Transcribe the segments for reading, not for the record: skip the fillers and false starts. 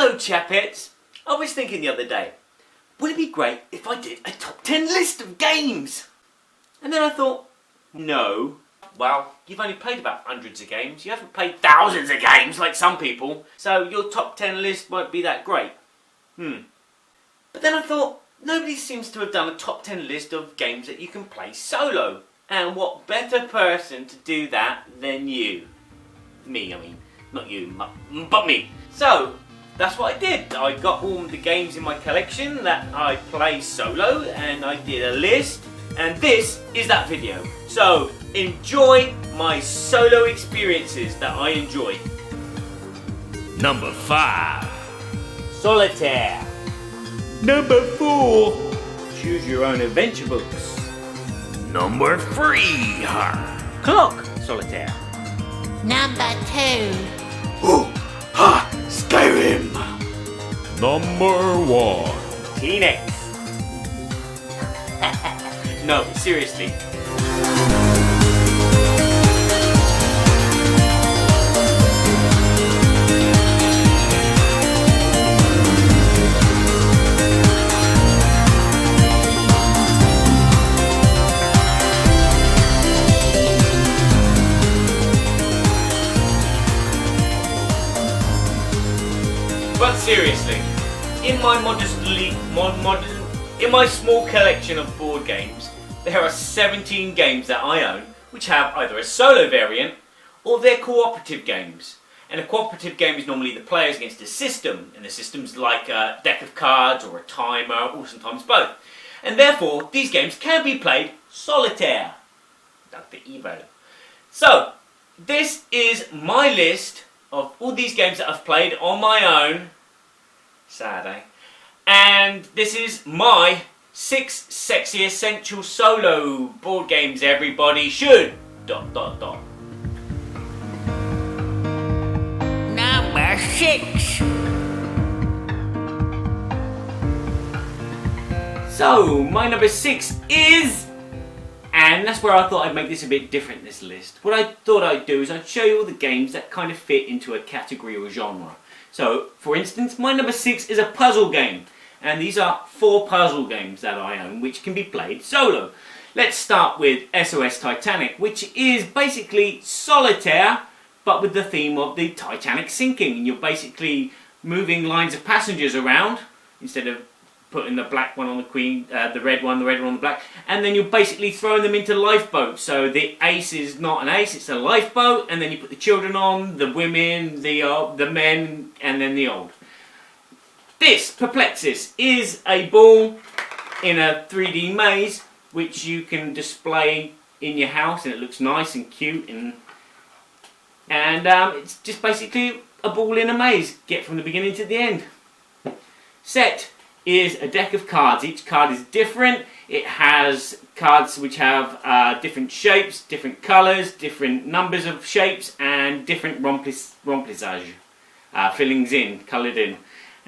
Hello Chapettes! I was thinking the other day, would it be great if I did a top 10 list of games? And then I thought, no. Well, you've only played about hundreds of games, you haven't played thousands of games like some people, so your top 10 list won't be that great. But then I thought, nobody seems to have done a top 10 list of games that you can play solo. And what better person to do that than you? Me, I mean, not you, but me. So, that's what I did. I got all the games in my collection that I play solo, and I did a list, and this is that video. So, enjoy my solo experiences that I enjoy. Number 5. Solitaire. Number 4. Choose your own adventure books. Number 3. Clock Solitaire. Number 2. Skyrim. Number 1. Kleenex. No, seriously. But seriously, in my in my small collection of board games, there are 17 games that I own which have either a solo variant or they're cooperative games. And a cooperative game is normally the players against a system, and the system's like a deck of cards or a timer or sometimes both. And therefore, these games can be played solitaire. Dr. Evil. So, this is my list of all these games that I've played on my own. Sad, eh? And this is my 6 sexy essential solo board games everybody should... ... Number 6. So, my number 6 is... And that's where I thought I'd make this a bit different, this list. What I thought I'd do is I'd show you all the games that kind of fit into a category or a genre. So, for instance, my number 6 is a puzzle game. And these are 4 puzzle games that I own, which can be played solo. Let's start with SOS Titanic, which is basically solitaire, but with the theme of the Titanic sinking. You're basically moving lines of passengers around, instead of putting the black one on the queen, the red one on the black, and then you're basically throwing them into lifeboats. So the ace is not an ace, it's a lifeboat, and then you put the children on, the women, the men, and then the old. This, Perplexus, is a ball in a 3D maze, which you can display in your house, and it looks nice and cute, and it's just basically a ball in a maze. Get from the beginning to the end. Set is a deck of cards. Each card is different. It has cards which have different shapes, different colours, different numbers of shapes, and different remplissage, fillings in, coloured in.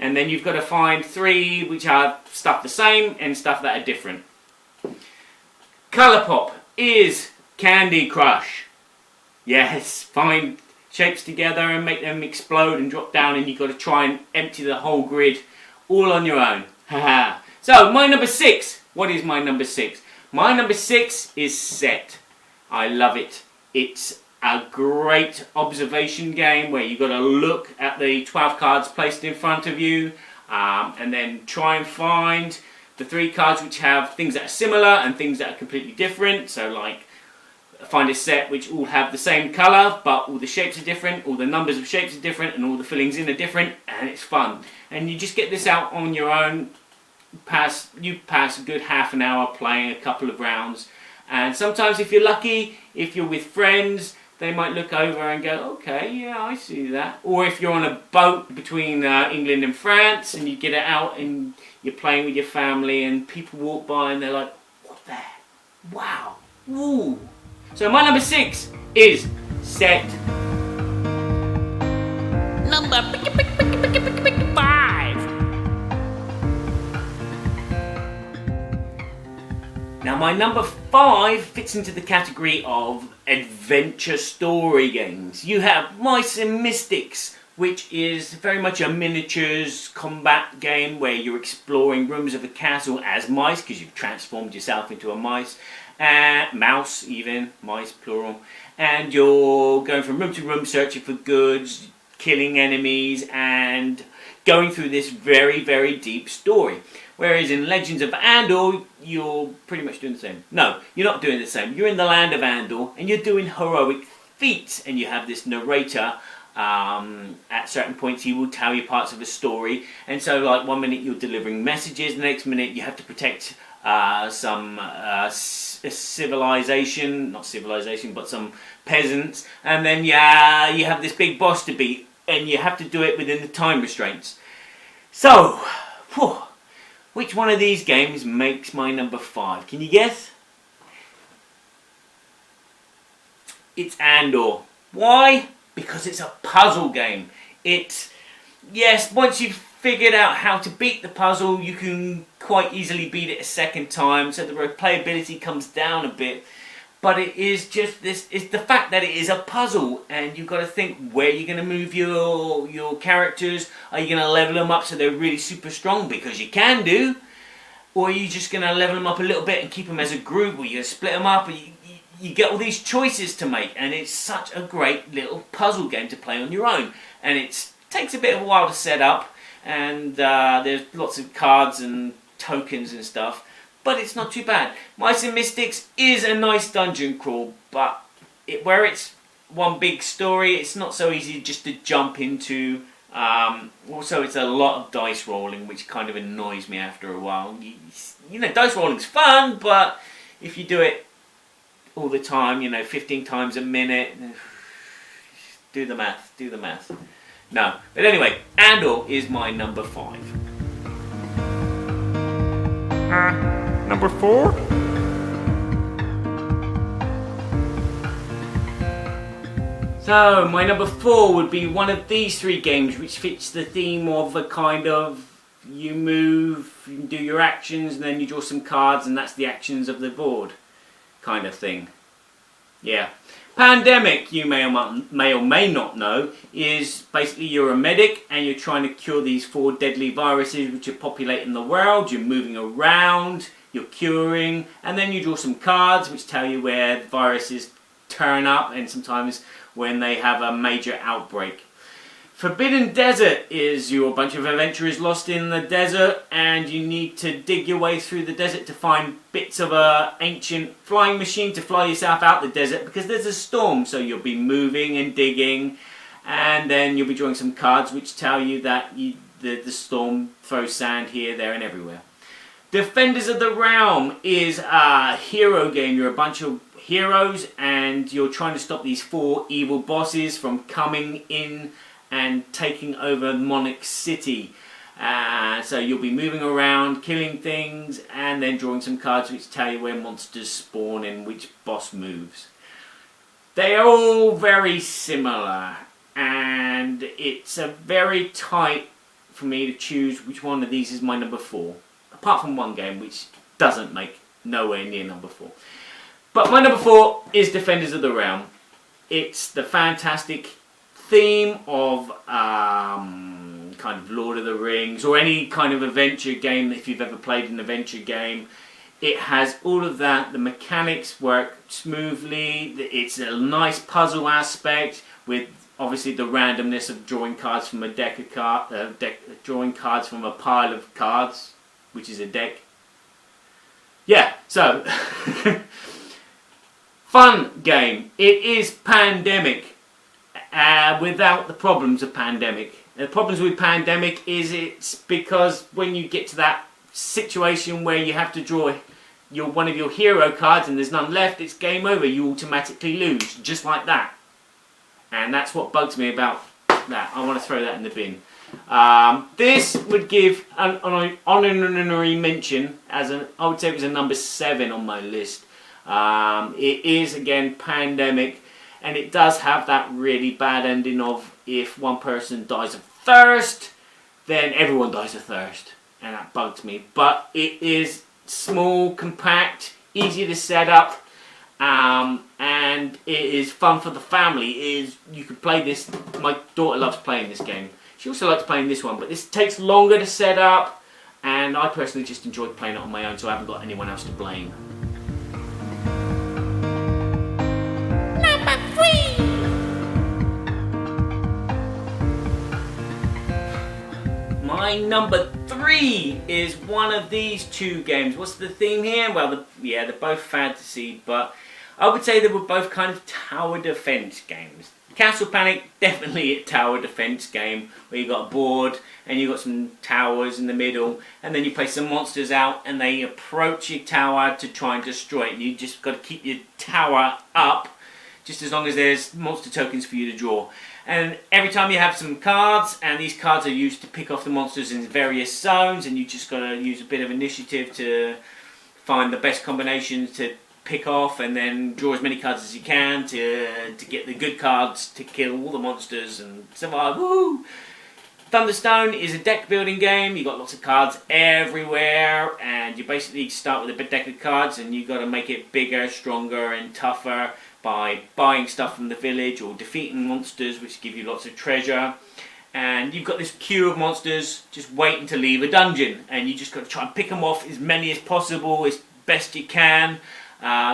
And then you've got to find 3 which are stuff the same and stuff that are different. Colour Pop is Candy Crush. Yes, find shapes together and make them explode and drop down, and you've got to try and empty the whole grid all on your own. Haha. So, my number 6. What is my number 6? My number 6 is Set. I love it. It's a great observation game where you've got to look at the 12 cards placed in front of you, and then try and find the 3 cards which have things that are similar and things that are completely different. So, like, find a set which all have the same colour, but all the shapes are different, all the numbers of shapes are different, and all the fillings in are different, and it's fun. And you just get this out on your own. You pass a good half an hour playing a couple of rounds, and sometimes if you're lucky, if you're with friends, they might look over and go, okay, yeah, I see that. Or if you're on a boat between England and France, and you get it out and you're playing with your family, and people walk by and they're like, what the heck? Wow, woo. So my number 6 is Set. Number 5. Now my number 5 fits into the category of adventure story games. You have Mice and Mystics, which is very much a miniatures combat game where you're exploring rooms of a castle as mice, because you've transformed yourself into a mouse even, mice plural, and you're going from room to room searching for goods, killing enemies, and going through this very, very deep story. Whereas in Legends of Andor, you're pretty much doing the same. No, you're not doing the same. You're in the land of Andor, and you're doing heroic feats, and you have this narrator. At certain points, he will tell you parts of a story, and so like one minute you're delivering messages, the next minute you have to protect some civilization, not civilization, but some peasants, and then you have this big boss to beat, and you have to do it within the time restraints. So, which one of these games makes my number 5? Can you guess? It's Andor. Why? Because it's a puzzle game. Yes, once you've figured out how to beat the puzzle, you can quite easily beat it a second time, so the replayability comes down a bit. But it is just this, it's the fact that it is a puzzle, and you've got to think where you're going to move your characters. Are you going to level them up so they're really super strong, because you can do, or are you just going to level them up a little bit and keep them as a group, or you're going to split them up, or you get all these choices to make, and it's such a great little puzzle game to play on your own. And it takes a bit of a while to set up, and there's lots of cards and tokens and stuff, but it's not too bad. Mice and Mystics is a nice dungeon crawl, but where it's one big story, it's not so easy just to jump into. Also, it's a lot of dice rolling, which kind of annoys me after a while. You know, dice rolling's fun, but if you do it all the time, 15 times a minute, do the math. No, but anyway, Andor is my number 5. Number 4? So, my number 4 would be one of these 3 games, which fits the theme of a kind of, you move, you do your actions, and then you draw some cards, and that's the actions of the board kind of thing. Yeah. Pandemic, you may or may not know, is basically you're a medic and you're trying to cure these 4 deadly viruses which are populating the world. You're moving around, you're curing, and then you draw some cards which tell you where the viruses turn up, and sometimes when they have a major outbreak. Forbidden Desert is you're a bunch of adventurers lost in the desert, and you need to dig your way through the desert to find bits of an ancient flying machine to fly yourself out the desert, because there's a storm, so you'll be moving and digging, and then you'll be drawing some cards which tell you that the storm throws sand here, there and everywhere. Defenders of the Realm is a hero game. You're a bunch of heroes and you're trying to stop these 4 evil bosses from coming in and taking over Monarch City. So you'll be moving around, killing things, and then drawing some cards which tell you where monsters spawn and which boss moves. They are all very similar, and it's a very tight for me to choose which one of these is my number 4. Apart from one game which doesn't make nowhere near number 4. But my number 4 is Defenders of the Realm. It's the fantastic theme of kind of Lord of the Rings, or any kind of adventure game if you've ever played an adventure game. It has all of that. The mechanics work smoothly. It's a nice puzzle aspect with obviously the randomness of drawing cards from a deck of drawing cards from a pile of cards, which is a deck. Yeah, so fun game. It is Pandemic. Without the problems of Pandemic. The problems with Pandemic is it's because when you get to that situation where you have to draw one of your hero cards and there's none left, it's game over. You automatically lose, just like that. And that's what bugs me about that. I want to throw that in the bin. This would give an honorary mention as I would say it was a number 7 on my list. It is again Pandemic. And it does have that really bad ending of if one person dies of thirst, then everyone dies of thirst. And that bugs me. But it is small, compact, easy to set up. and it is fun for the family. You can play this. My daughter loves playing this game. She also likes playing this one, but this takes longer to set up, and I personally just enjoy playing it on my own, so I haven't got anyone else to blame. Number 3. My number 3 is one of these two games. What's the theme here? Well, they're both fantasy, but I would say they were both kind of tower defense games. Castle Panic, definitely a tower defense game where you got a board and you got some towers in the middle, and then you play some monsters out and they approach your tower to try and destroy it. And you just got to keep your tower up just as long as there's monster tokens for you to draw. And every time you have some cards, and these cards are used to pick off the monsters in various zones, and you just got to use a bit of initiative to find the best combinations to pick off, and then draw as many cards as you can to get the good cards to kill all the monsters and survive. Woo! Thunderstone is a deck building game. You got lots of cards everywhere, and you basically start with a deck of cards, and you got to make it bigger, stronger, and tougher by buying stuff from the village or defeating monsters, which give you lots of treasure. And you've got this queue of monsters just waiting to leave a dungeon, and you just got to try and pick them off as many as possible, as best you can.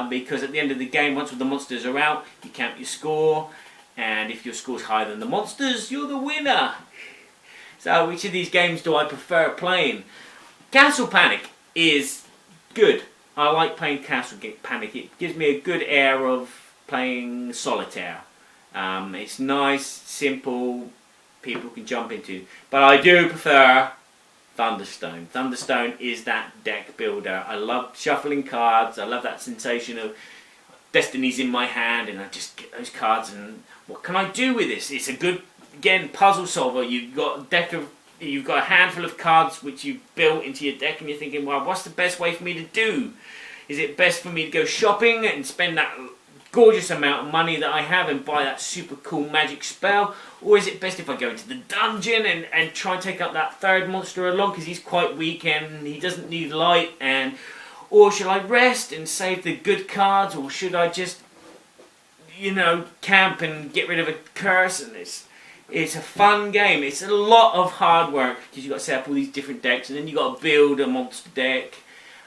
Because at the end of the game, once all the monsters are out, you count your score, and if your score's higher than the monsters, you're the winner. So which of these games do I prefer playing? Castle Panic is good. I like playing Castle Panic. It gives me a good air of playing solitaire. It's nice, simple, people can jump into. But I do prefer Thunderstone. Thunderstone is that deck builder. I love shuffling cards. I love that sensation of Destiny's in my hand, and I just get those cards and what can I do with this? It's a good, again, puzzle solver. You've got a handful of cards which you've built into your deck, and you're thinking, well, what's the best way for me to do? Is it best for me to go shopping and spend that gorgeous amount of money that I have and buy that super cool magic spell? Or is it best if I go into the dungeon and try and take up that third monster along because he's quite weak and he doesn't need light? Or should I rest and save the good cards? Or should I just, camp and get rid of a curse? And it's a fun game. It's a lot of hard work because you've got to set up all these different decks, and then you've got to build a monster deck.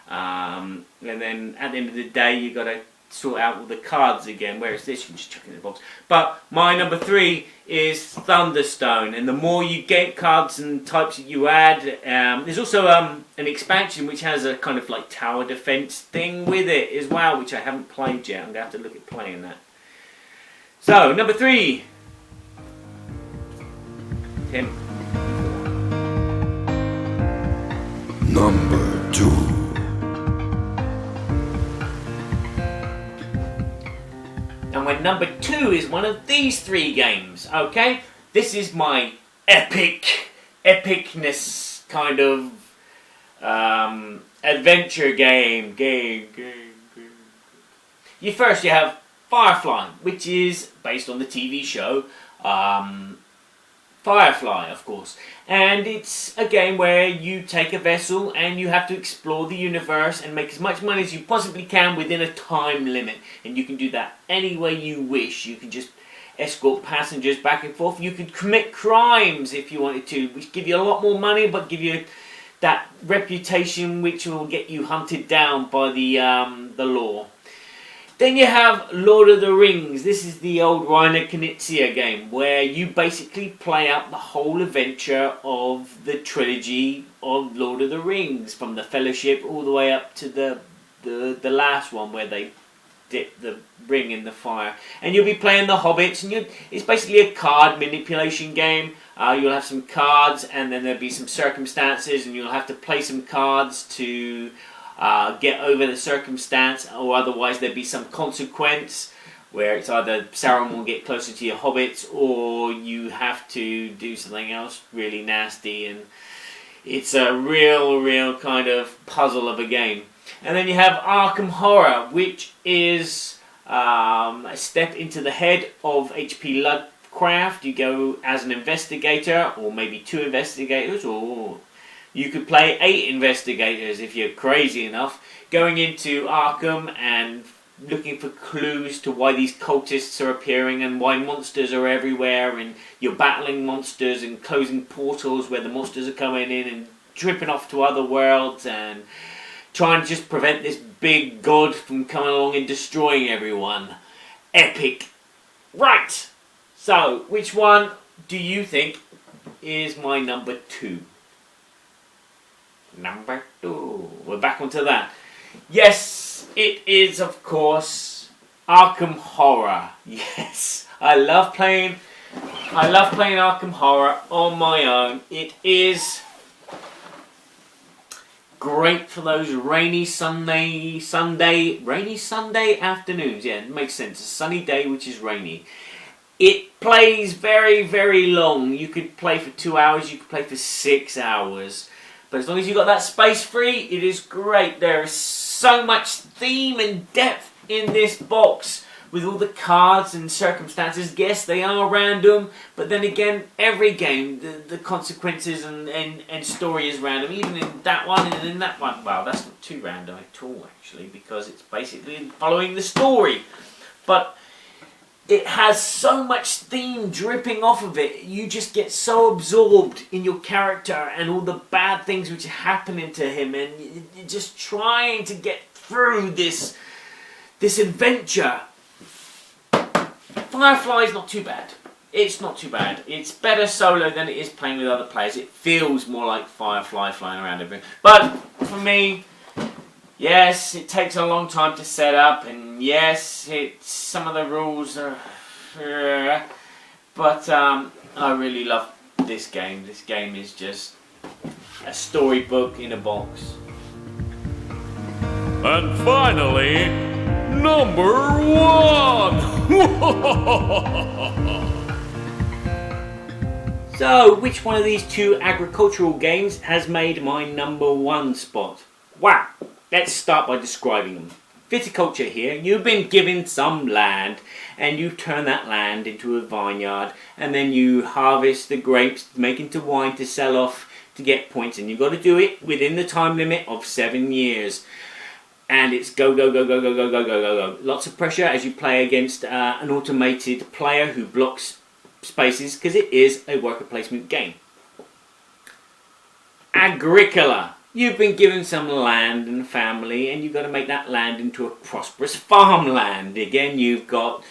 And then at the end of the day, you've got to sort out all the cards again, whereas this you can just chuck it in the box. But my number 3 is Thunderstone, and the more you get cards and types that you add, there's also an expansion which has a kind of like tower defense thing with it as well, which I haven't played yet. I'm going to have to look at playing that. So, number 3. Tim. Number 2. And my number 2 is one of these 3 games, okay? This is my epicness kind of adventure game. You have Firefly, which is based on the TV show Firefly, of course. And it's a game where you take a vessel and you have to explore the universe and make as much money as you possibly can within a time limit. And you can do that any way you wish. You can just escort passengers back and forth. You could commit crimes if you wanted to, which give you a lot more money, but give you that reputation which will get you hunted down by the law. Then you have Lord of the Rings. This is the old Reiner Knizia game, where you basically play out the whole adventure of the trilogy of Lord of the Rings, from the Fellowship all the way up to the last one, where they dip the ring in the fire. And you'll be playing the Hobbits, and it's basically a card manipulation game. You'll have some cards, and then there'll be some circumstances, and you'll have to play some cards to get over the circumstance, or otherwise there'd be some consequence where it's either Sauron will get closer to your hobbits, or you have to do something else really nasty, and it's a real kind of puzzle of a game. And then you have Arkham Horror, which is a step into the head of H.P. Lovecraft. You go as an investigator, or maybe 2 investigators, or you could play 8 investigators if you're crazy enough, going into Arkham and looking for clues to why these cultists are appearing and why monsters are everywhere, and you're battling monsters and closing portals where the monsters are coming in and tripping off to other worlds and trying to just prevent this big god from coming along and destroying everyone. Epic. Right, so which one do you think is my number 2? Number 2. We're back onto that. Yes, it is, of course, Arkham Horror. Yes, I love playing Arkham Horror on my own. It is great for those rainy Sunday afternoons. Yeah, it makes sense. A sunny day which is rainy. It plays very, very long. You could play for 2 hours, you could play for 6 hours. But as long as you've got that space free, it is great. There is so much theme and depth in this box with all the cards and circumstances. Yes, they are random, but then again, every game, the consequences and story is random. Even in that one and in that one. Well, that's not too random at all, actually, because it's basically following the story. But it has so much theme dripping off of it. You just get so absorbed in your character and all the bad things which are happening to him, and you're just trying to get through this adventure. Firefly's not too bad. It's not too bad. It's better solo than it is playing with other players. It feels more like Firefly flying around everything. But for me, yes, it takes a long time to set up, and yes, some of the rules are... but I really love this game. This game is just a storybook in a box. And finally, number 1! So, which one of these 2 agricultural games has made my number 1 spot? Wow! Let's start by describing them. Viticulture here. You've been given some land and you turn that land into a vineyard, and then you harvest the grapes, make into wine to sell off to get points, and you've got to do it within the time limit of 7 years. And it's go, go, go, go, go, go, go, go, go, go. Lots of pressure as you play against an automated player who blocks spaces, because it is a worker placement game. Agricola. You've been given some land and family, and you've got to make that land into a prosperous farmland. Again, you've got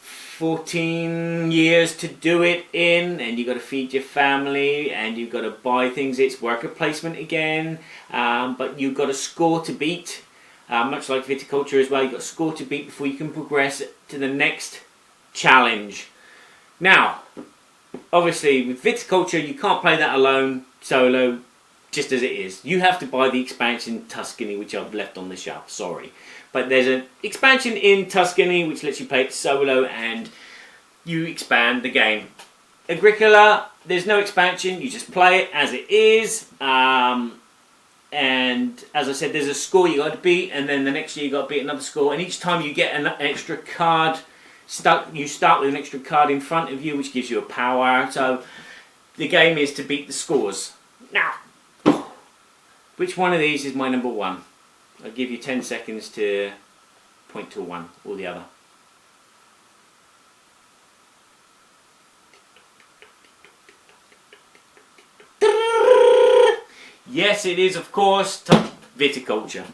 14 years to do it in, and you've got to feed your family, and you've got to buy things. It's worker placement again, but you've got a score to beat. Much like viticulture as well, you've got a score to beat before you can progress to the next challenge. Now, obviously with viticulture you can't play that alone, solo, just as it is. You have to buy the expansion Tuscany, which I've left on the shelf, sorry. But there's an expansion in Tuscany which lets you play it solo and you expand the game. Agricola, there's no expansion, you just play it as it is. And as I said, there's a score you got to beat, and then the next year you got to beat another score, and each time you get an extra card, you start with an extra card in front of you which gives you a power. So the game is to beat the scores. Now, which one of these is my number 1? I'll give you 10 seconds to point to one or the other. Yes, it is, of course, viticulture.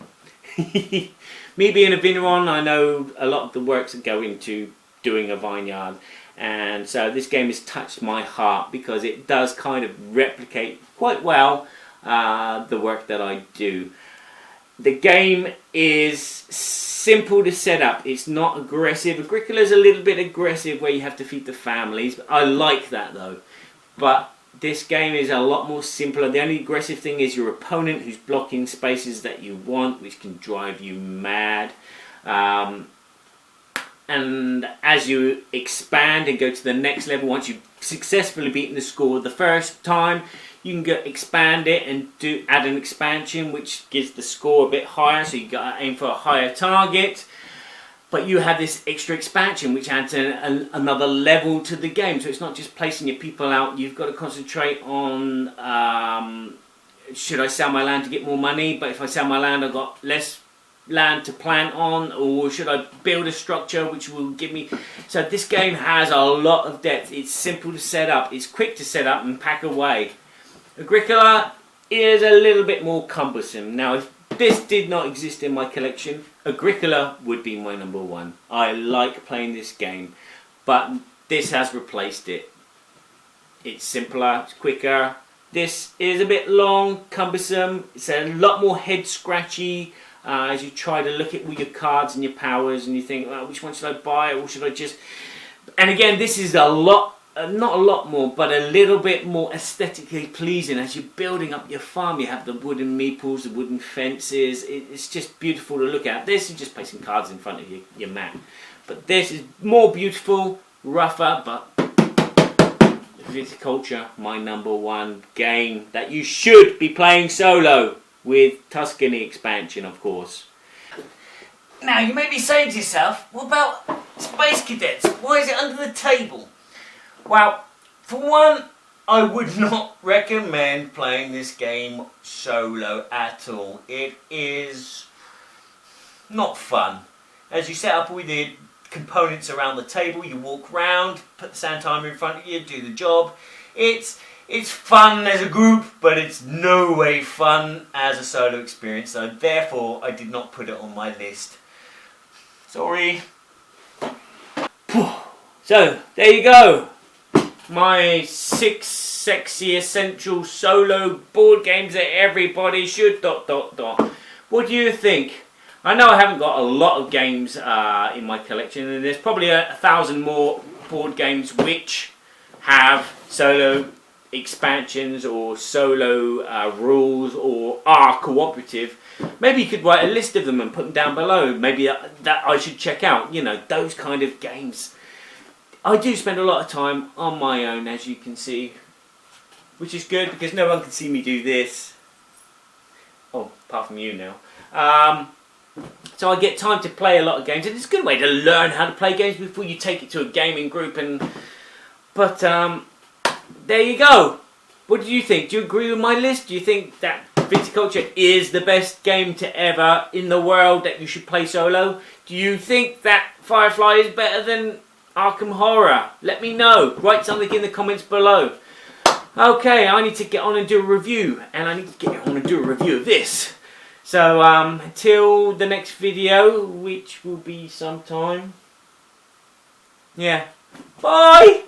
Me being a vineron, I know a lot of the works that go into doing a vineyard, and so this game has touched my heart because it does kind of replicate quite well the work that I do. The game is simple to set up. It's not aggressive. Agricola is a little bit aggressive where you have to feed the families. I like that though. But this game is a lot more simpler. The only aggressive thing is your opponent who's blocking spaces that you want, which can drive you mad. And as you expand and go to the next level, once you've successfully beaten the score the first time, you can expand it and add an expansion which gives the score a bit higher, so you got to aim for a higher target. But you have this extra expansion which adds another level to the game. So it's not just placing your people out. You've got to concentrate on, should I sell my land to get more money? But if I sell my land, I've got less land to plant on, or should I build a structure which will give me... So this game has a lot of depth. It's simple to set up, it's quick to set up and pack away. Agricola is a little bit more cumbersome. Now if this did not exist in my collection, Agricola would be my number one. I like playing this game, but this has replaced it. It's simpler, it's quicker. This is a bit long, cumbersome. It's a lot more head scratchy as you try to look at all your cards and your powers and you think, well, which one should I buy or should I just... And again, this is a lot, not a lot more, but a little bit more aesthetically pleasing. As you're building up your farm, you have the wooden meeples, the wooden fences. It's just beautiful to look at. This is just placing cards in front of your mat. But this is more beautiful, rougher, but Viticulture, my number one game that you should be playing solo, with Tuscany expansion, of course. Now, you may be saying to yourself, what about Space Cadets? Why is it under the table? Well, for one, I would not recommend playing this game solo at all. It is not fun. As you set up all the components around the table, you walk round, put the sand timer in front of you, do the job. It's fun as a group, but it's no way fun as a solo experience, so therefore I did not put it on my list. Sorry. So, there you go. My 6 sexy essential solo board games that everybody should ... What do you think? I know I haven't got a lot of games in my collection, and there's probably 1,000 more board games which have solo expansions or solo rules or are cooperative. Maybe you could write a list of them and put them down below. Maybe that I should check out, you know, those kind of games. I do spend a lot of time on my own, as you can see, which is good because no one can see me do this. Oh, apart from you now. So I get time to play a lot of games, and it's a good way to learn how to play games before you take it to a gaming group. But there you go. What do you think? Do you agree with my list? Do you think that Viticulture is the best game to ever in the world that you should play solo? Do you think that Firefly is better than Arkham Horror? Let me know. Write something in the comments below. Okay, I need to get on and do a review, and I need to get on and do a review of this. So, until the next video, which will be sometime. Yeah. Bye!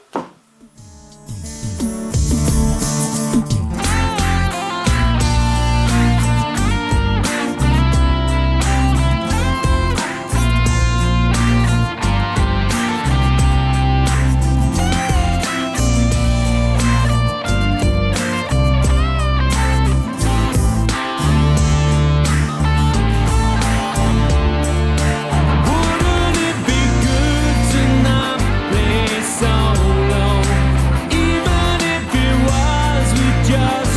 Just